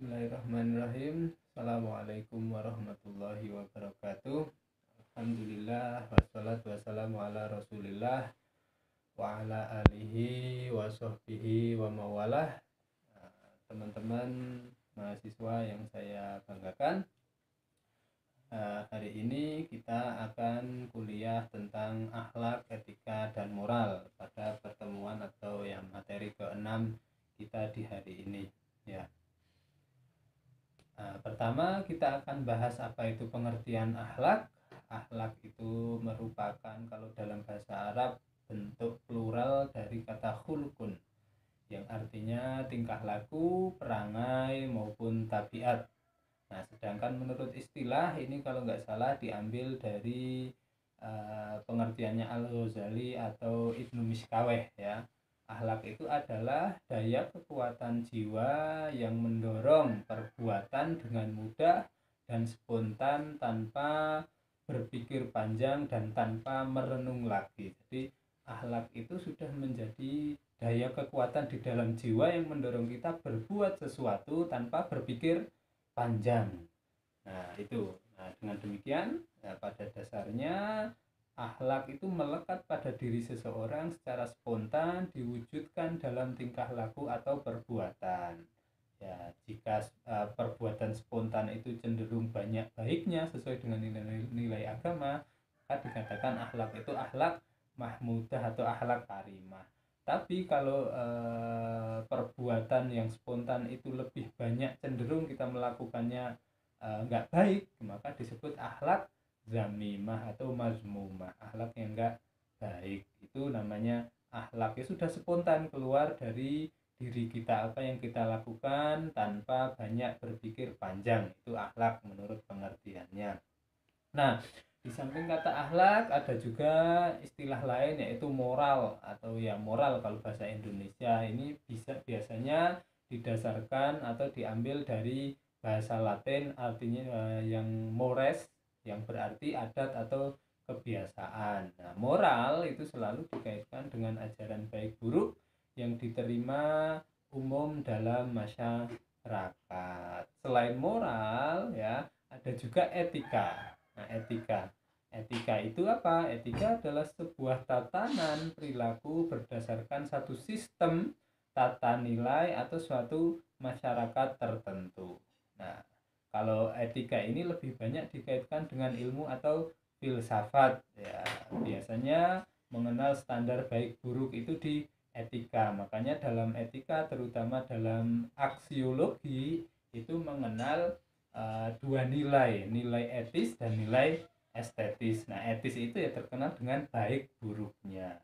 Bismillahirrahmanirrahim. Assalamualaikum warahmatullahi wabarakatuh. Alhamdulillah wassalatu wassalamu ala Rasulillah wa ala alihi wa sahbihi wa mawalah. Teman-teman mahasiswa yang saya banggakan, hari ini kita akan kuliah tentang akhlak, etika, dan moral pada pertemuan atau yang materi ke-6 kita di hari ini ya. Pertama kita akan bahas apa itu pengertian akhlak. Akhlak itu merupakan, kalau dalam bahasa Arab, bentuk plural dari kata khulqun, yang artinya tingkah laku, perangai maupun tabiat. Nah, sedangkan menurut istilah ini kalau nggak salah diambil dari pengertiannya Al-Ghazali atau Ibnu Miskaweh ya. Akhlak itu adalah daya kekuatan jiwa yang mendorong perbuatan dengan mudah dan spontan tanpa berpikir panjang dan tanpa merenung lagi. Jadi akhlak itu sudah menjadi daya kekuatan di dalam jiwa yang mendorong kita berbuat sesuatu tanpa berpikir panjang. Nah itu. Nah dengan demikian, pada dasarnya akhlak itu melekat pada diri seseorang secara spontan, diwujudkan dalam tingkah laku atau perbuatan. Ya, jika perbuatan spontan itu cenderung banyak baiknya sesuai dengan nilai agama, maka dikatakan akhlak itu akhlak mahmudah atau akhlak karimah. Tapi kalau perbuatan yang spontan itu lebih banyak cenderung kita melakukannya nggak baik, maka disebut akhlak zamimah atau mazmumah, akhlak yang enggak baik. Itu namanya akhlaknya sudah spontan keluar dari diri kita, apa yang kita lakukan tanpa banyak berpikir panjang, itu akhlak menurut pengertiannya. Nah, di samping kata akhlak ada juga istilah lain yaitu moral atau ya moral kalau bahasa Indonesia. Ini biasanya didasarkan atau diambil dari bahasa Latin, artinya yang mores, yang berarti adat atau kebiasaan. Nah, moral itu selalu dikaitkan dengan ajaran baik buruk yang diterima umum dalam masyarakat. Selain moral ya, ada juga etika. Nah, etika itu apa? Etika adalah sebuah tatanan perilaku berdasarkan satu sistem tata nilai atau suatu masyarakat tertentu. Nah, kalau etika ini lebih banyak dikaitkan dengan ilmu atau filsafat ya. Biasanya mengenal standar baik buruk itu di etika. Makanya dalam etika, terutama dalam aksiologi, itu mengenal dua nilai, nilai etis dan nilai estetis. Nah, etis itu ya terkenal dengan baik buruknya.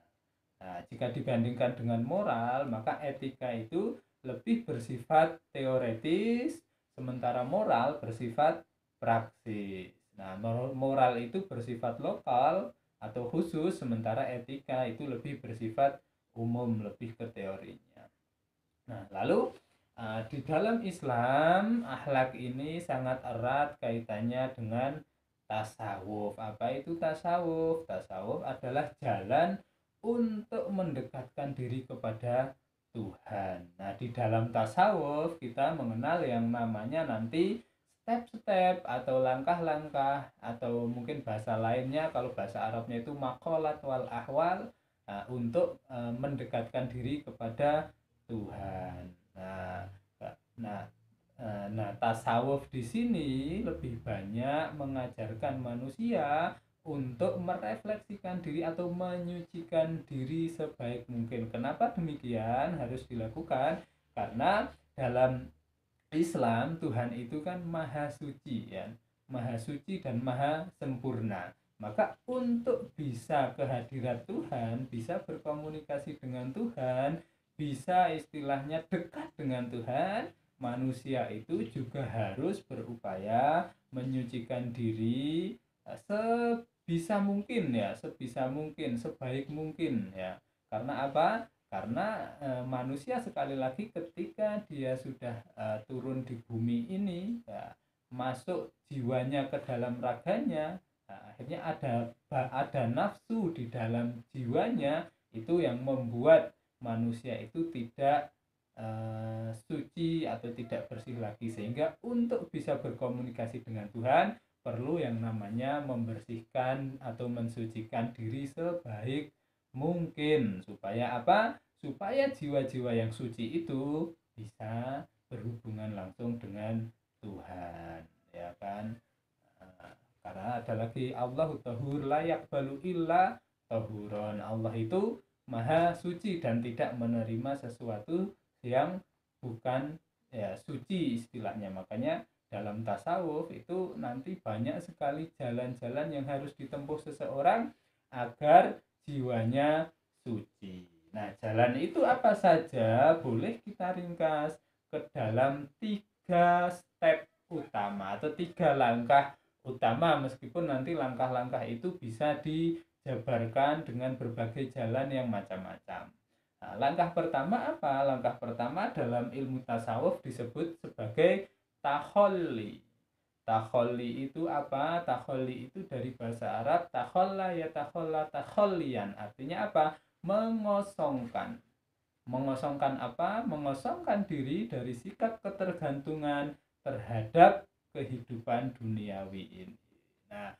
Nah, jika dibandingkan dengan moral, maka etika itu lebih bersifat teoretis, sementara moral bersifat praksis. Nah, moral itu bersifat lokal atau khusus, sementara etika itu lebih bersifat umum, lebih ke teorinya. Nah, lalu di dalam Islam, akhlak ini sangat erat kaitannya dengan tasawuf. Apa itu tasawuf? Tasawuf adalah jalan untuk mendekatkan diri kepada Tuhan. Nah, di dalam tasawuf kita mengenal yang namanya nanti step-step atau langkah-langkah, atau mungkin bahasa lainnya kalau bahasa Arabnya itu maqalat wal ahwal, untuk mendekatkan diri kepada Tuhan. Nah, tasawuf di sini lebih banyak mengajarkan manusia untuk merefleksikan diri atau menyucikan diri sebaik mungkin. Kenapa demikian harus dilakukan? Karena dalam Islam Tuhan itu kan maha suci ya, maha suci dan maha sempurna. Maka untuk bisa kehadirat Tuhan, bisa berkomunikasi dengan Tuhan, bisa istilahnya dekat dengan Tuhan, manusia itu juga harus berupaya menyucikan diri sebisa mungkin ya, sebisa mungkin, sebaik mungkin ya. Karena apa? Karena manusia sekali lagi ketika dia sudah turun di bumi ini ya, masuk jiwanya ke dalam raganya, akhirnya ada nafsu di dalam jiwanya, itu yang membuat manusia itu tidak suci atau tidak bersih lagi, sehingga untuk bisa berkomunikasi dengan Tuhan perlu yang namanya membersihkan atau mensucikan diri sebaik mungkin. Supaya apa? Supaya jiwa-jiwa yang suci itu bisa berhubungan langsung dengan Tuhan, ya kan? Karena ada lagi, Allahu tahur la yaqbalu illa tahuron. Allah itu maha suci dan tidak menerima sesuatu yang bukan ya suci istilahnya. Makanya dalam tasawuf itu nanti banyak sekali jalan-jalan yang harus ditempuh seseorang agar jiwanya suci. Nah, jalan itu apa saja? Boleh kita ringkas ke dalam 3 step utama atau 3 langkah utama, meskipun nanti langkah-langkah itu bisa dijabarkan dengan berbagai jalan yang macam-macam. Nah, langkah pertama apa? Langkah pertama dalam ilmu tasawuf disebut sebagai takholli. Takholli itu apa? Takholli itu dari bahasa Arab takholla ya takholla takhollian. Artinya apa? Mengosongkan. Mengosongkan apa? Mengosongkan diri dari sikap ketergantungan terhadap kehidupan duniawi ini. Nah,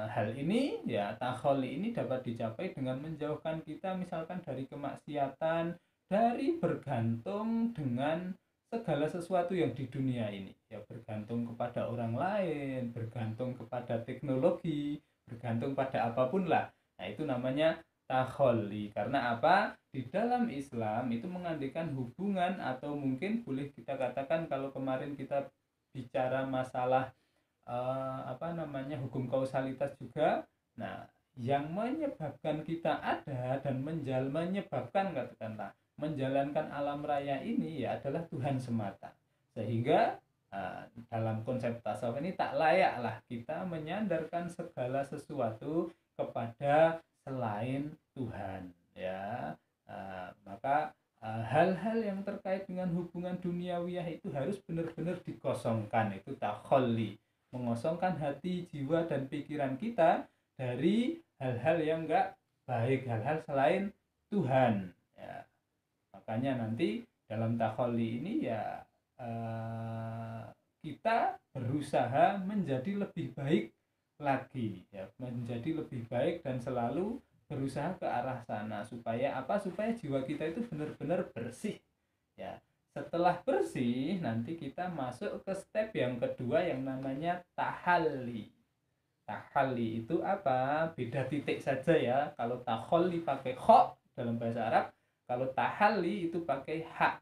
hal ini ya, takholi ini dapat dicapai dengan menjauhkan kita misalkan dari kemaksiatan, dari bergantung dengan segala sesuatu yang di dunia ini, ya bergantung kepada orang lain, bergantung kepada teknologi, bergantung pada apapun lah. Nah, itu namanya takholi. Karena apa? Di dalam Islam itu mengandaikan hubungan, atau mungkin boleh kita katakan kalau kemarin kita bicara masalah hukum kausalitas juga. Nah, yang menyebabkan kita ada dan menyebabkan katakanlah menjalankan alam raya ini ya adalah Tuhan semata. Sehingga dalam konsep tasawuf ini tak layaklah kita menyandarkan segala sesuatu kepada selain Tuhan, ya. Maka hal-hal yang terkait dengan hubungan duniawiyah itu harus benar-benar dikosongkan. Itu takholli, mengosongkan hati, jiwa, dan pikiran kita dari hal-hal yang enggak baik, hal-hal selain Tuhan, ya. Makanya nanti dalam takholli ini ya kita berusaha menjadi lebih baik lagi, ya, menjadi lebih baik dan selalu berusaha ke arah sana. Supaya apa? Supaya jiwa kita itu benar-benar bersih, ya. Setelah bersih nanti kita masuk ke step yang kedua yang namanya tahalli. Tahalli itu apa? Beda titik saja ya. Kalau tahalli pakai kho dalam bahasa Arab, kalau tahalli itu pakai ha.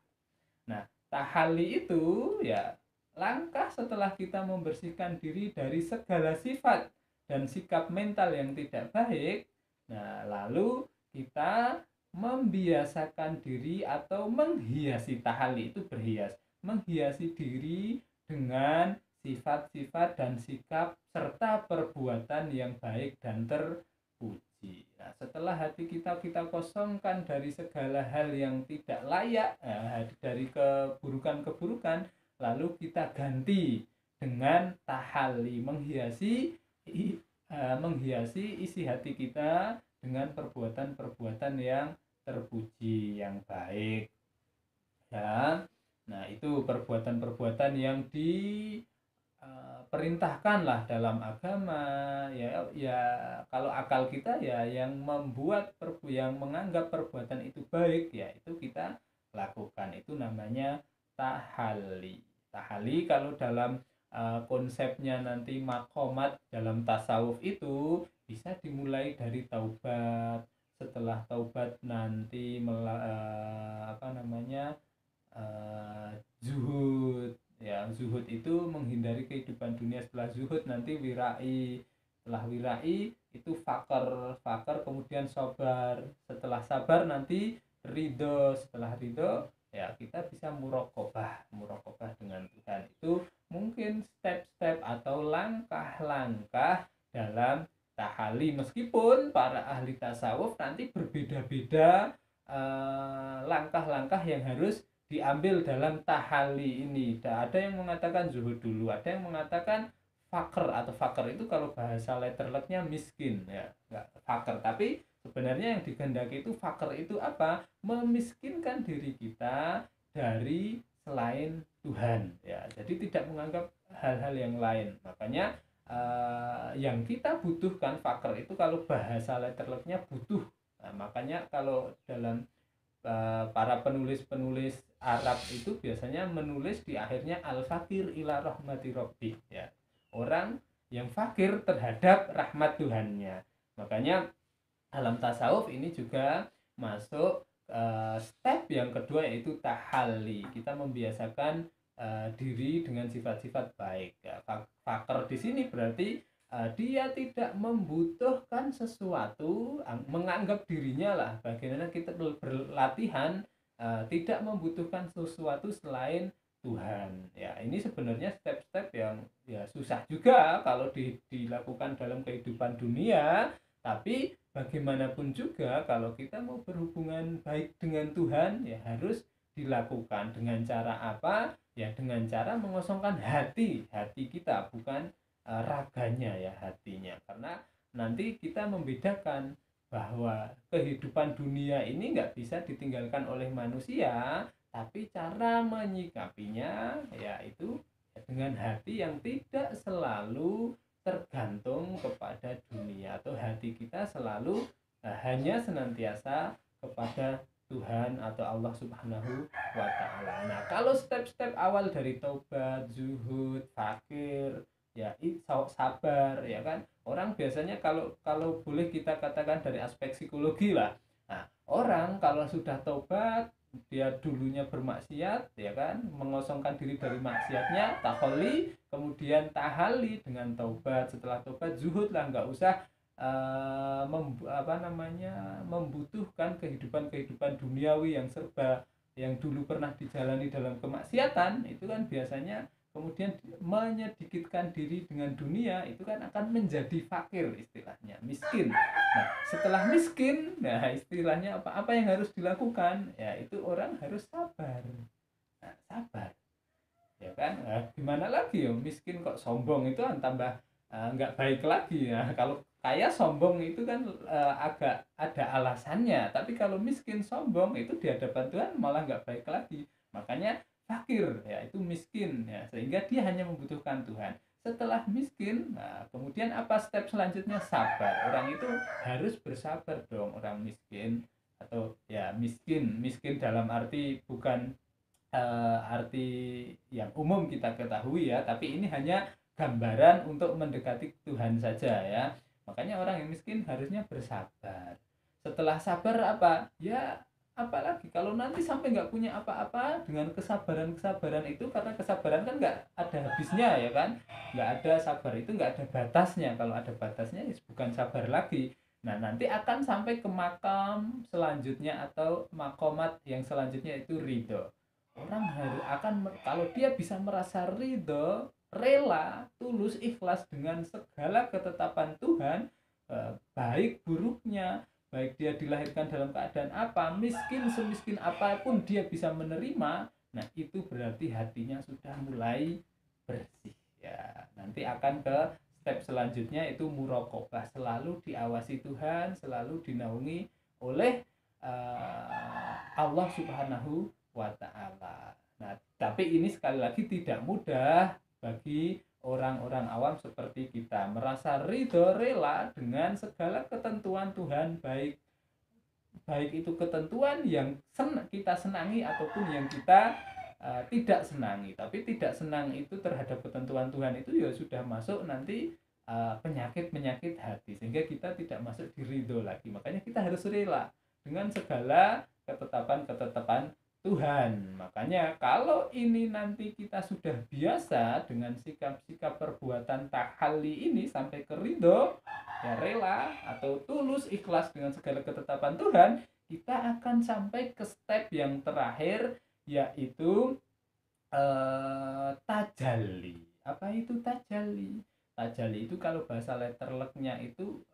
Nah, tahalli itu ya langkah setelah kita membersihkan diri dari segala sifat dan sikap mental yang tidak baik. Nah, lalu kita membiasakan diri atau menghiasi. Tahalli itu berhias, menghiasi diri dengan sifat-sifat dan sikap serta perbuatan yang baik dan terpuji. Nah, setelah hati kita kosongkan dari segala hal yang tidak layak, dari keburukan-keburukan, lalu kita ganti dengan tahalli, menghiasi isi hati kita dengan perbuatan-perbuatan yang terpuji, yang baik, ya. Nah, itu perbuatan-perbuatan yang diperintahkan lah dalam agama, ya. Kalau akal kita ya yang menganggap perbuatan itu baik, ya itu kita lakukan. Itu namanya tahalli. Tahalli kalau dalam konsepnya nanti makomat dalam tasawuf itu bisa dimulai dari taubat. Setelah taubat nanti zuhud, ya. Zuhud itu menghindari kehidupan dunia. Setelah zuhud nanti wirai. Setelah wirai itu fakar kemudian sabar. Setelah sabar nanti ridho. Setelah ridho ya kita bisa muraqabah dengan Tuhan. Itu mungkin step-step atau langkah-langkah dalam tahalli. Meskipun para ahli tasawuf nanti berbeda-beda langkah-langkah yang harus diambil dalam tahalli ini. Ada yang mengatakan zuhud dulu, ada yang mengatakan fakir, atau fakir itu kalau bahasa letterletnya miskin, ya, enggak fakir, tapi Sebenarnya yang dikehendaki itu fakir itu apa? Memiskinkan diri kita dari selain Tuhan ya. Jadi tidak menganggap hal-hal yang lain. Makanya yang kita butuhkan fakir itu kalau bahasa letterleknya butuh. Nah, makanya kalau dalam para penulis-penulis Arab itu biasanya menulis di akhirnya al-fakir ila rahmati rabbi ya. Orang yang fakir terhadap rahmat Tuhannya. Makanya dalam tasawuf ini juga masuk step yang kedua yaitu tahalli. Kita membiasakan diri dengan sifat-sifat baik. Ya, fakir di sini berarti dia tidak membutuhkan sesuatu, menganggap dirinya lah bagaimana kita berlatihan tidak membutuhkan sesuatu selain Tuhan. Ya, ini sebenarnya step-step yang ya susah juga kalau dilakukan dalam kehidupan dunia, tapi bagaimanapun juga kalau kita mau berhubungan baik dengan Tuhan ya harus dilakukan dengan cara apa? Ya dengan cara mengosongkan hati kita, bukan raganya ya, hatinya. Karena nanti kita membedakan bahwa kehidupan dunia ini nggak bisa ditinggalkan oleh manusia, tapi cara menyikapinya yaitu dengan hati yang tidak selalu tergantung kepada dunia, atau hati kita selalu hanya senantiasa kepada Tuhan atau Allah Subhanahu wa taala. Nah, kalau step-step awal dari taubat, zuhud, fakir, ya sabar ya kan. Orang biasanya kalau boleh kita katakan dari aspek psikologi lah. Nah, orang kalau sudah taubat, dia dulunya bermaksiat ya kan, mengosongkan diri dari maksiatnya, takhalli, kemudian tahali dengan taubat, setelah taubat zuhud lah, nggak usah membutuhkan kehidupan duniawi yang serba yang dulu pernah dijalani dalam kemaksiatan. Itu kan biasanya kemudian menyedikitkan diri dengan dunia, itu kan akan menjadi fakir, istilahnya miskin. Nah setelah miskin, nah istilahnya apa yang harus dilakukan ya, itu orang harus sabar. Nah, sabar ya kan. Nah, gimana lagi ya, miskin kok sombong itu kan tambah nggak baik lagi ya. Kalau kaya sombong itu kan agak ada alasannya, tapi kalau miskin sombong itu di hadapan Tuhan malah nggak baik lagi. Makanya fakir ya itu miskin ya, sehingga dia hanya membutuhkan Tuhan. Setelah miskin, nah kemudian apa step selanjutnya? Sabar. Orang itu harus bersabar dong, orang miskin. Atau ya miskin dalam arti bukan arti yang umum kita ketahui ya, tapi ini hanya gambaran untuk mendekati Tuhan saja ya. Makanya orang yang miskin harusnya bersabar. Setelah sabar apa? Ya apalagi kalau nanti sampai nggak punya apa-apa dengan kesabaran itu, karena kesabaran kan nggak ada habisnya ya kan, nggak ada, sabar itu nggak ada batasnya. Kalau ada batasnya ya bukan sabar lagi. Nah nanti akan sampai ke makam selanjutnya atau makomat yang selanjutnya, itu ridho. Orang harus akan kalau dia bisa merasa ridho, rela, tulus, ikhlas dengan segala ketetapan Tuhan, baik buruknya, baik dia dilahirkan dalam keadaan apa, miskin semiskin apapun dia bisa menerima. Nah itu berarti hatinya sudah mulai bersih ya. Nanti akan ke step selanjutnya, itu muraqabah, selalu diawasi Tuhan, selalu dinaungi oleh Allah Subhanahu wa ta'ala. Nah tapi ini sekali lagi tidak mudah bagi orang-orang awam seperti kita merasa ridho, rela dengan segala ketentuan Tuhan, baik itu ketentuan yang kita senangi ataupun yang kita tidak senangi. Tapi tidak senang itu terhadap ketentuan Tuhan itu ya sudah masuk nanti penyakit hati, sehingga kita tidak masuk di ridho lagi. Makanya kita harus rela dengan segala ketetapan Tuhan. Makanya kalau ini nanti kita sudah biasa dengan sikap-sikap perbuatan tahalli ini sampai ke ridho, ya rela atau tulus, ikhlas dengan segala ketetapan Tuhan, kita akan sampai ke step yang terakhir, yaitu tajalli. Apa itu tajalli? Tajalli itu kalau bahasa letterleknya itu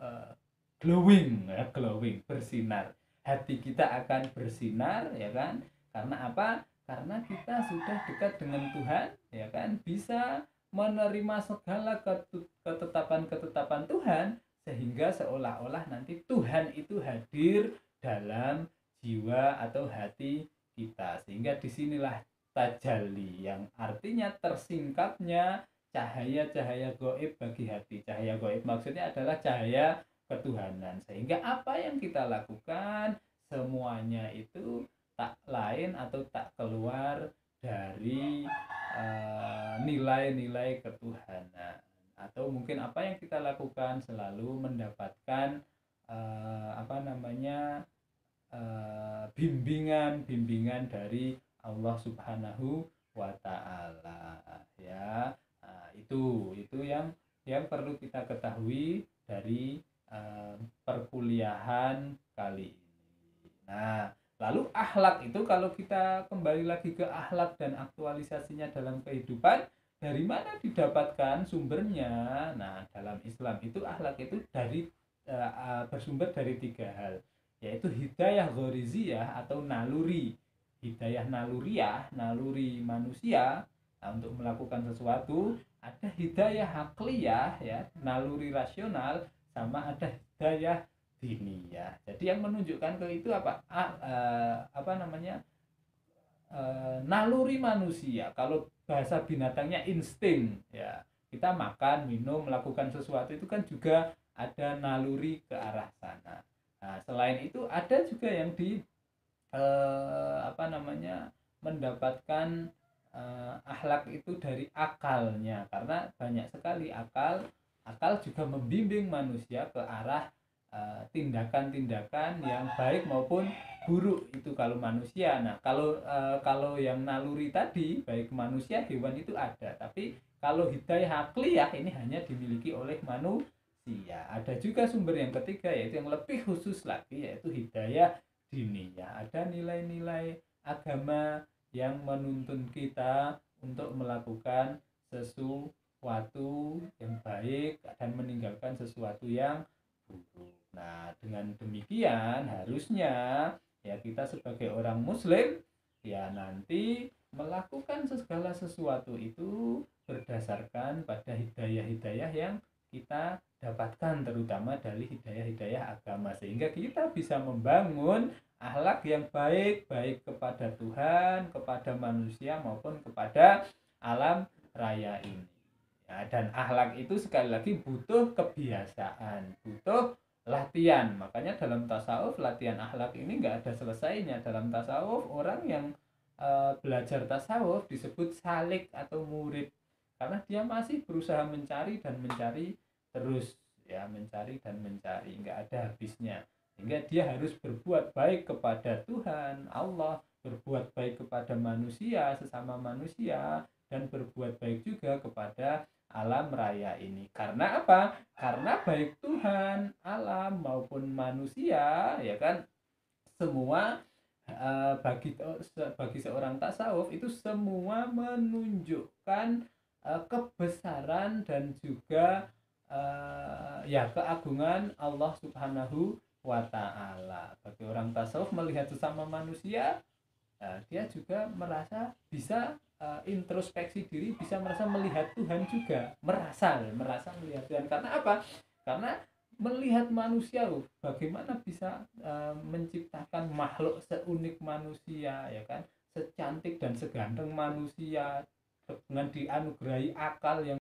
glowing ya, glowing, bersinar. Hati kita akan bersinar ya kan. Karena apa? Karena kita sudah dekat dengan Tuhan ya kan, bisa menerima segala ketetapan Tuhan, sehingga seolah-olah nanti Tuhan itu hadir dalam jiwa atau hati kita, sehingga disinilah tajalli yang artinya tersingkapnya cahaya-cahaya gaib bagi hati. Cahaya gaib maksudnya adalah cahaya ketuhanan, sehingga apa yang kita lakukan semuanya itu tak lain atau tak keluar dari nilai-nilai ketuhanan, atau mungkin apa yang kita lakukan selalu mendapatkan bimbingan dari Allah Subhanahu wa taala, ya. Nah, itu yang perlu kita ketahui dari perkuliahan kali ini. Nah, lalu akhlak itu, kalau kita kembali lagi ke akhlak dan aktualisasinya dalam kehidupan, dari mana didapatkan sumbernya? Nah, dalam Islam itu akhlak itu bersumber dari 3 hal, yaitu hidayah ghoriziyah atau naluri. Hidayah naluriyah, naluri manusia untuk melakukan sesuatu. Ada hidayah akliyah, ya, naluri rasional, sama ada hidayah diniyah. Jadi yang menunjukkan ke itu naluri manusia. Kalau bahasa binatangnya insting, ya. Kita makan, minum, melakukan sesuatu itu kan juga ada naluri ke arah sana. Nah, selain itu ada juga yang mendapatkan akhlak itu dari akalnya, karena banyak sekali akal juga membimbing manusia ke arah tindakan-tindakan yang baik maupun buruk itu kalau manusia. Nah, kalau yang naluri tadi baik manusia, hewan itu ada, tapi kalau hidayah akliyah ini hanya dimiliki oleh manusia. Ada juga sumber yang ketiga, yaitu yang lebih khusus lagi, yaitu hidayah diniyah. Ada nilai-nilai agama yang menuntun kita untuk melakukan sesuatu yang baik dan meninggalkan sesuatu yang buruk. Nah, dengan demikian harusnya ya kita sebagai orang muslim ya nanti melakukan segala sesuatu itu berdasarkan pada hidayah-hidayah yang kita dapatkan, terutama dari hidayah-hidayah agama, sehingga kita bisa membangun akhlak yang baik kepada Tuhan, kepada manusia maupun kepada alam raya ini. Ya, dan akhlak itu sekali lagi butuh kebiasaan, butuh latihan. Makanya dalam tasawuf latihan akhlak ini nggak ada selesainya. Dalam tasawuf orang yang belajar tasawuf disebut salik atau murid, karena dia masih berusaha mencari dan mencari terus, ya, mencari dan mencari, nggak ada habisnya. Sehingga dia harus berbuat baik kepada Tuhan Allah, berbuat baik kepada manusia, sesama manusia, dan berbuat baik juga kepada alam raya ini. Karena apa? Karena baik Tuhan, alam maupun manusia, ya kan, semua bagi seorang tasawuf itu semua menunjukkan kebesaran dan juga ya keagungan Allah Subhanahu wa taala. Bagi orang tasawuf melihat sesama manusia, dia juga merasa bisa introspeksi diri, bisa merasa melihat Tuhan juga, merasa melihat Tuhan. Karena apa? Karena melihat manusia, bagaimana bisa menciptakan makhluk seunik manusia, ya kan, secantik dan seganteng manusia, dengan dianugerahi akal yang